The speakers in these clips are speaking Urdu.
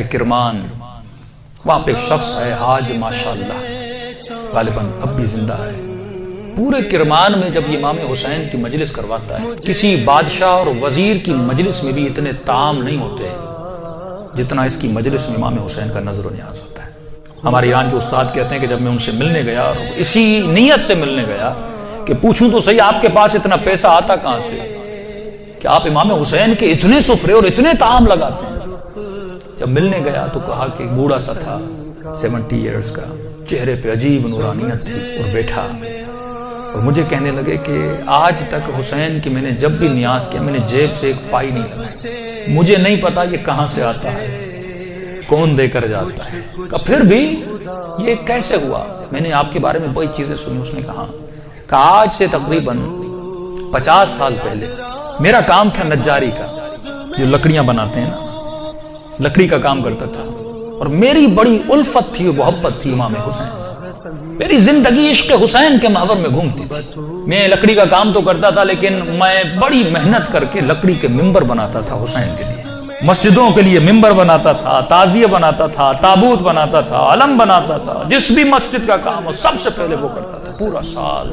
کرمان، وہاں پہ ایک شخص ہے حاج ماشاءاللہ، غالباً اب بھی زندہ ہے۔ پورے کرمان میں جب امام حسین کی مجلس کرواتا ہے، کسی بادشاہ اور وزیر کی مجلس میں بھی اتنے طعام نہیں ہوتے جتنا اس کی مجلس میں امام حسین کا نظر و نیاز ہوتا ہے۔ ہمارے ایران کے استاد کہتے ہیں کہ جب میں ان سے ملنے گیا اور اسی نیت سے ملنے گیا کہ پوچھوں تو صحیح آپ کے پاس اتنا پیسہ آتا کہاں سے کہ آپ امام حسین کے اتنے سفرے اور اتنے طعام لگاتے ہیں۔ جب ملنے گیا تو کہا کہ بوڑھا سا تھا 70 ایئرز کا، چہرے پہ عجیب نورانیت تھی، اور بیٹھا اور مجھے کہنے لگے کہ آج تک حسین کی میں نے جب بھی نیاز کیا میں نے جیب سے ایک پائی نہیں لگائی، مجھے نہیں پتا یہ کہاں سے آتا ہے، کون دے کر جاتا ہے، کہ پھر بھی یہ کیسے ہوا؟ میں نے آپ کے بارے میں بڑی چیزیں سنی۔ اس نے کہا کہ آج سے تقریباً 50 سال پہلے میرا کام تھا نجاری کا، جو لکڑیاں بناتے ہیں نا، لکڑی کا کام کرتا تھا، اور میری بڑی الفت تھی، محبت تھی امام حسین سے، میری زندگی عشق حسین کے محور میں گھومتی تھی۔ میں لکڑی کا کام تو کرتا تھا لیکن میں بڑی محنت کر کے لکڑی کے ممبر بناتا تھا حسین کے لیے، مسجدوں کے لیے ممبر بناتا تھا، تعزیہ بناتا تھا، تابوت بناتا تھا، علم بناتا تھا، جس بھی مسجد کا کام ہو سب سے پہلے وہ کرتا تھا۔ پورا سال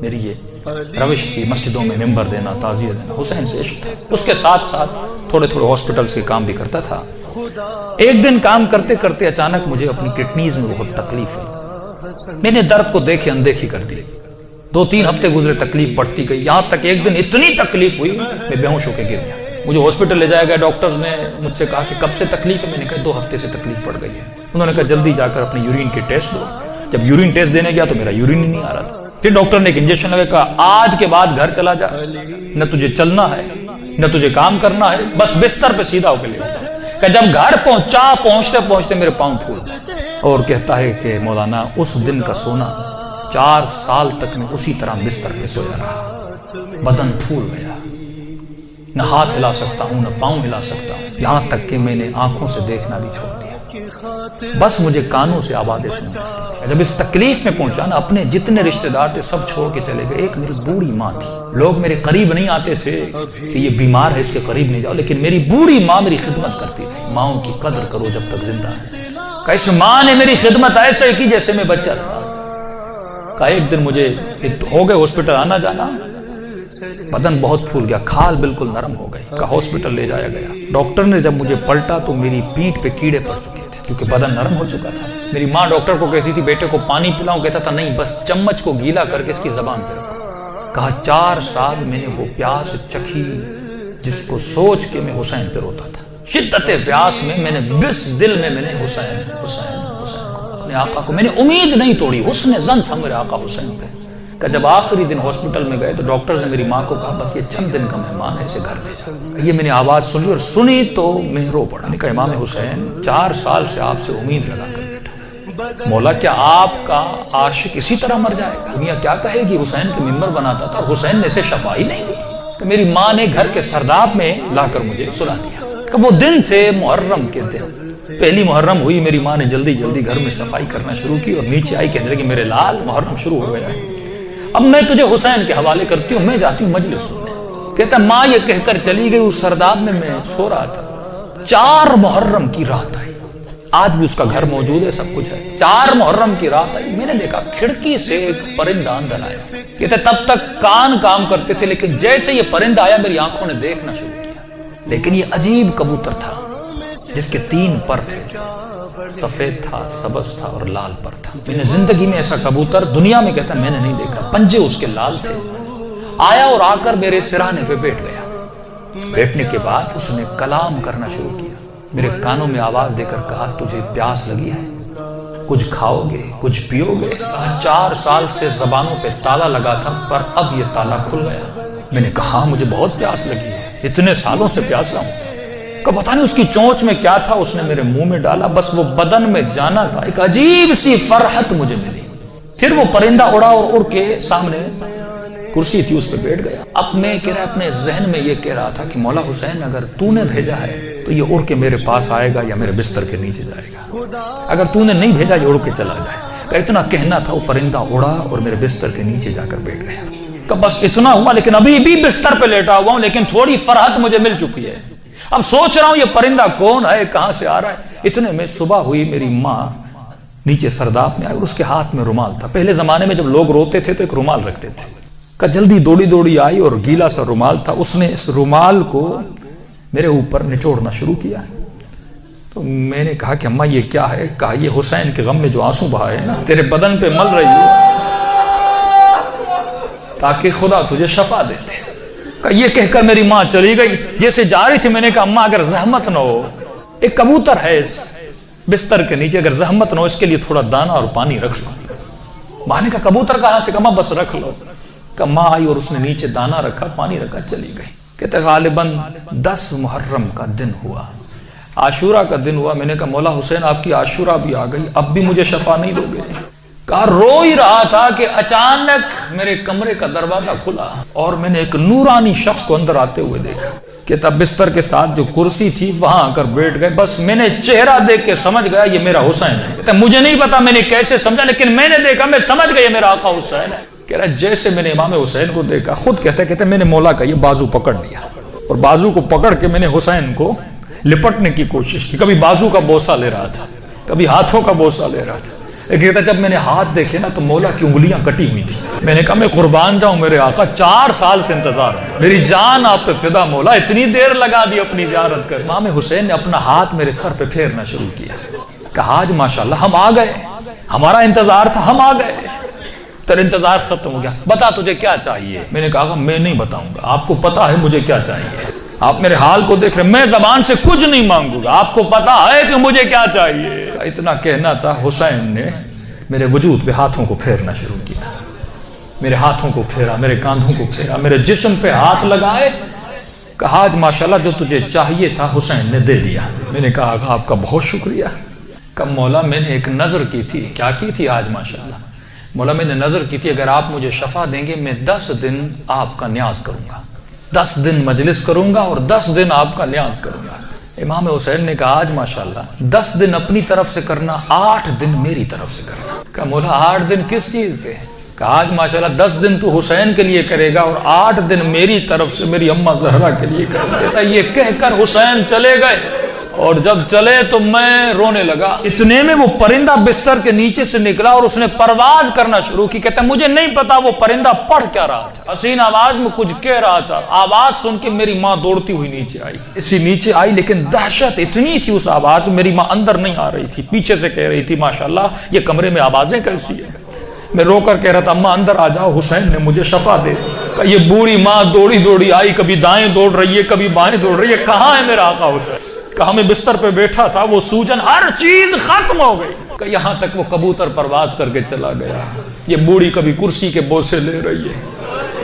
میری یہ روش تھی، مسجدوں میں ممبر دینا، تعزیہ دینا، حسین سے عشق تھا۔ اس کے ساتھ ساتھ تھوڑے ہاسپٹلز کے کام بھی کرتا تھا۔ ایک دن کام کرتے کرتے اچانک مجھے اپنی کڈنیز میں بہت تکلیف ہوئی، میں نے درد کو دیکھے اندیکھی کر دی، 2-3 ہفتے گزرے، تکلیف بڑھتی گئی، یہاں تک ایک دن اتنی تکلیف ہوئی میں بے ہوش ہو کے گر گیا۔ مجھے ہاسپٹل لے جایا گیا، ڈاکٹرز نے مجھ سے کہا کہ کب سے تکلیف ہے؟ میں نے کہا 2 ہفتے سے تکلیف پڑ گئی ہے۔ انہوں نے کہا جلدی جا کر اپنی یورین کے ٹیسٹ دو۔ جب یورین ٹیسٹ دینے گیا تو میرا یورین ہی نہیں آ رہا تھا۔ پھر ڈاکٹر نے ایک انجیکشن لگا، کہا آج کے بعد گھر چلا جا، نہ تجھے چلنا ہے نہ تجھے کام کرنا ہے، بس بستر پہ سیدھا ہو کے لیٹا۔ کہ جب گھر پہنچتے پہنچتے میرے پاؤں پھول گئے، اور کہتا ہے کہ مولانا اس دن کا سونا 4 سال تک میں اسی طرح بستر پہ سویا رہا، بدن پھول گیا، نہ ہاتھ ہلا سکتا ہوں نہ پاؤں ہلا سکتا ہوں، یہاں تک کہ میں نے آنکھوں سے دیکھنا بھی چھوڑ دیا، بس مجھے کانوں سے آوازیں سنائی دیتی تھی۔ جب اس تکلیف میں پہنچا نا، اپنے جتنے رشتہ دار تھے سب چھوڑ کے چلے گئے۔ ایک میری بوڑھی ماں تھی، لوگ میرے قریب نہیں آتے تھے کہ یہ بیمار ہے اس کے قریب نہیں جاؤ، لیکن میری بوڑھی ماں میری خدمت کرتی تھی۔ ماؤں کی قدر کرو جب تک زندہ ہے۔ کہ اس ماں نے میری خدمت ایسے کی جیسے میں بچہ تھا۔ کہ ایک دن مجھے ہو گئے ہاسپٹل آنا جانا، بدن بہت پھول گیا، کھال بالکل نرم ہو گئی، کہ ہاسپٹل لے جایا گیا۔ ڈاکٹر نے جب مجھے پلٹا تو میری پیٹھ پہ کیڑے پڑ چکے تھے کیونکہ بدن نرم ہو چکا تھا۔ میری ماں ڈاکٹر کو کہتی تھی بیٹے کو پانی پلاؤں، کہتا تھا نہیں، بس چمچ کو گیلا کر کے اس کی زبان پہ رکھو۔ کہا 4 سال میں نے وہ پیاس چکھی جس کو سوچ کے میں حسین پہ روتا تھا۔ شدت پیاس میں نے بس دل میں نے حسین حسین حسین کو، اپنے آقا کو میں نے امید نہیں توڑی، حسن ظن تھا میرے آقا حسین پہ۔ کہ جب آخری دن ہاسپٹل میں گئے تو ڈاکٹرز نے میری ماں کو کہا بس یہ چند دن کا مہمان ہے، اسے گھر لے جا۔ یہ میں نے آواز سنی اور سنی تو میں رو پڑا۔ میں نے کہا امام حسین 4 سال سے آپ سے امید لگا کر بیٹھا، مولا کیا آپ کا عاشق اسی طرح مر جائے گا؟ دنیا کیا کہے گی؟ حسین کے ممبر بناتا تھا، حسین نے اسے شفا ہی نہیں دی۔ کہ میری ماں نے گھر کے سرداب میں لا کر مجھے سلا دیا۔ کہ وہ دن تھے محرم کے دن، پہلی محرم ہوئی، میری ماں نے جلدی جلدی گھر میں صفائی کرنا شروع کی اور نیچے آئی کہنے لگی میرے لال محرم شروع ہو گیا ہے، اب میں تجھے حسین کے حوالے کرتی ہوں، میں جاتی ہوں مجلس سننے۔ کہتا ماں یہ کہہ کر چلی گئی، اس سرداب میں سو رہا تھا، 4 محرم کی رات آئی، آج بھی اس کا گھر موجود ہے، سب کچھ ہے۔ 4 محرم کی رات آئی، میں نے دیکھا کھڑکی سے ایک پرندہ اندر آیا۔ کہتے تب تک کان کام کرتے تھے لیکن جیسے یہ پرندہ آیا میری آنکھوں نے دیکھنا شروع کیا۔ لیکن یہ عجیب کبوتر تھا جس کے 3 پر تھے، سفید تھا، سبز تھا اور لال پر تھا۔ میں نے زندگی میں ایسا کبوتر دنیا میں کہتا میں نے نہیں دیکھا، پنجے اس کے لال تھے۔ آیا اور آ کر میرے سرانے پہ بیٹھ گیا۔ بیٹھنے کے بعد اس نے کلام کرنا شروع کیا، میرے کانوں میں آواز دے کر کہا تجھے پیاس لگی ہے، کچھ کھاؤ گے، کچھ پیو گے؟ 4 سال سے زبانوں پہ تالا لگا تھا پر اب یہ تالا کھل گیا۔ میں نے کہا مجھے بہت پیاس لگی ہے، اتنے سالوں سے پیاسا ہوں۔ کہ پتہ نہیں اس کی چونچ میں کیا تھا، اس نے میرے منہ میں ڈالا، بس وہ بدن میں جانا تھا، ایک عجیب سی فرحت مجھے ملی۔ پھر وہ پرندہ اڑا اور اڑ کے سامنے کرسی تھی اس پہ بیٹھ گیا۔ اب میں اپنے ذہن میں یہ کہہ رہا تھا کہ مولا حسین اگر تو نے بھیجا ہے تو یہ اڑ کے میرے پاس آئے گا یا میرے بستر کے نیچے جائے گا، اگر تو نے نہیں بھیجا یہ اڑ کے چلا جائے گا۔ اتنا کہنا تھا، وہ پرندہ اڑا اور میرے بستر کے نیچے جا کر بیٹھ گیا۔ کہ بس اتنا ہوا، لیکن ابھی بھی بستر پہ لیٹا ہوا ہوں، لیکن تھوڑی فرحت مجھے مل چکی ہے۔ اب سوچ رہا ہوں یہ پرندہ کون ہے، کہاں سے آ رہا ہے۔ اتنے میں صبح ہوئی، میری ماں نیچے سرداب میں آئی اور اس کے ہاتھ میں رومال تھا۔ پہلے زمانے میں جب لوگ روتے تھے تو ایک رومال رکھتے تھے۔ کہ جلدی دوڑی آئی اور گیلا سا رومال تھا، اس نے اس رومال کو میرے اوپر نچوڑنا شروع کیا۔ تو میں نے کہا کہ اماں یہ کیا ہے؟ کہا یہ حسین کے غم میں جو آنسو بہائے نا تیرے بدن پہ مل رہی ہو تاکہ خدا تجھے شفا دیتے۔ کہ یہ کہہ کر میری ماں چلی گئی۔ جیسے جا رہی تھی میں نے کہا اماں اگر زحمت نہ ہو، ایک کبوتر ہے اس بستر کے نیچے، اگر زحمت نہ ہو اس کے لیے تھوڑا دانا اور پانی رکھ لو۔ ماں نے کہا کبوتر کہاں سے؟ کہا ماں بس رکھ لو۔ کہ ماں آئی اور اس نے نیچے دانا رکھا، پانی رکھا، چلی گئی۔ کہتے غالباً 10 محرم کا دن ہوا، عاشورہ کا دن ہوا۔ میں نے کہا مولا حسین آپ کی عاشورہ بھی آ گئی، اب بھی مجھے شفا نہیں دو گے؟ کہا رو ہی رہا تھا کہ اچانک میرے کمرے کا دروازہ کھلا اور میں نے ایک نورانی شخص کو اندر آتے ہوئے دیکھا کہ تب بستر کے ساتھ جو کرسی تھی وہاں آ کر بیٹھ گئے۔ بس میں نے چہرہ دیکھ کے سمجھ گیا یہ میرا حسین ہے۔ مجھے نہیں پتا میں نے کیسے سمجھا، لیکن میں نے دیکھا، میں سمجھ گیا یہ میرا آقا حسین ہے۔ کہہ رہا جیسے میں نے امام حسین کو دیکھا، خود کہتے میں نے مولا کا یہ بازو پکڑ لیا اور بازو کو پکڑ کے میں نے حسین کو لپٹنے کی کوشش کی۔ کبھی بازو کا بوسہ لے رہا تھا، کبھی ہاتھوں کا بوسہ لے رہا تھا۔ کہتا جب میں نے ہاتھ دیکھے نا تو مولا کی انگلیاں کٹی ہوئی تھی۔ میں نے کہا میں قربان جاؤں میرے آقا، 4 سال سے انتظار ہے، میری جان آپ پہ فدا مولا، اتنی دیر لگا دی اپنی زیارت کر۔ امام حسین نے اپنا ہاتھ میرے سر پہ پھیرنا شروع کیا۔ کہا آج ماشاءاللہ ہم آ گئے، ہمارا انتظار تھا، ہم آ گئے، تیرا انتظار ختم ہو گیا، بتا تجھے کیا چاہیے؟ میں نے کہا میں نہیں بتاؤں گا، آپ کو پتا ہے مجھے کیا چاہیے، آپ میرے حال کو دیکھ رہے، میں زبان سے کچھ نہیں مانگوں گا، آپ کو پتا ہے کہ مجھے کیا چاہیے۔ اتنا کہنا تھا، حسین نے میرے وجود پہ ہاتھوں کو پھیرنا شروع کیا، میرے ہاتھوں کو پھیرا، میرے کاندھوں کو پھیرا، میرے جسم پہ ہاتھ لگائے۔ کہا آج ماشاءاللہ جو تجھے چاہیے تھا حسین نے دے دیا۔ میں نے کہا آپ کا بہت شکریہ۔ کہ مولا میں نے ایک نظر کی تھی۔ کیا کی تھی آج ماشاءاللہ؟ مولا میں نے نظر کی تھی اگر آپ مجھے شفا دیں گے میں 10 دن آپ کا نیاز کروں گا، 10 دن مجلس کروں گا اور 10 دن آپ کا نیاز کروں گا۔ امام حسین نے کہا آج ماشاءاللہ 10 دن اپنی طرف سے کرنا، 8 دن میری طرف سے کرنا۔ کہا مولا 8 دن کس چیز کے؟ کہا آج ماشاءاللہ 10 دن تو حسین کے لیے کرے گا اور 8 دن میری طرف سے میری اماں زہرا کے لیے کرے گا۔ یہ کہہ کر حسین چلے گئے اور جب چلے تو میں رونے لگا۔ اتنے میں وہ پرندہ بستر کے نیچے سے نکلا اور اس نے پرواز کرنا شروع کی۔ کہتا مجھے نہیں پتا وہ پرندہ پڑھ کیا رہا تھا، حسین آواز میں کچھ کہہ رہا تھا۔ آواز سن کے میری ماں دوڑتی ہوئی نیچے آئی، اسی نیچے آئی، لیکن دہشت اتنی تھی اس آواز میں، میری ماں اندر نہیں آ رہی تھی، پیچھے سے کہہ رہی تھی ماشاءاللہ یہ کمرے میں آوازیں کیسی ہیں۔ میں رو کر کہہ رہا تھا اماں اندر آ جاؤ، حسین نے مجھے شفا دے دی۔ یہ بوڑھی ماں دوڑی آئی، کبھی دائیں دوڑ رہی ہے کبھی بائیں دوڑ رہی ہے، کہاں ہے میرا آقا حسین؟ کہا میں بستر پہ بیٹھا تھا، وہ سوجن ہر چیز ختم ہو گئی، کہ یہاں تک وہ کبوتر پرواز کر کے چلا گیا۔ یہ بوڑھی کبھی کرسی کے بوسے لے رہی ہے،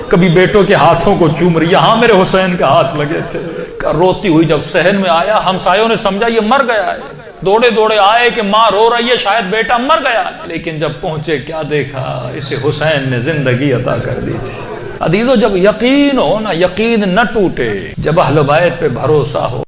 کبھی بیٹوں کے ہاتھوں کو چوم رہی، یہاں میرے حسین کے ہاتھ لگے تھے۔ روتی ہوئی جب صحن میں آیا، ہمسایوں نے سمجھا یہ مر گیا ہے، دوڑے آئے کہ ماں رو رہی ہے، شاید بیٹا مر گیا، لیکن جب پہنچے کیا دیکھا، اسے حسین نے زندگی عطا کر دی تھی۔ عزیزو جب یقین ہو نا، یقین نہ ٹوٹے، جب اہل بیت پہ بھروسہ ہو۔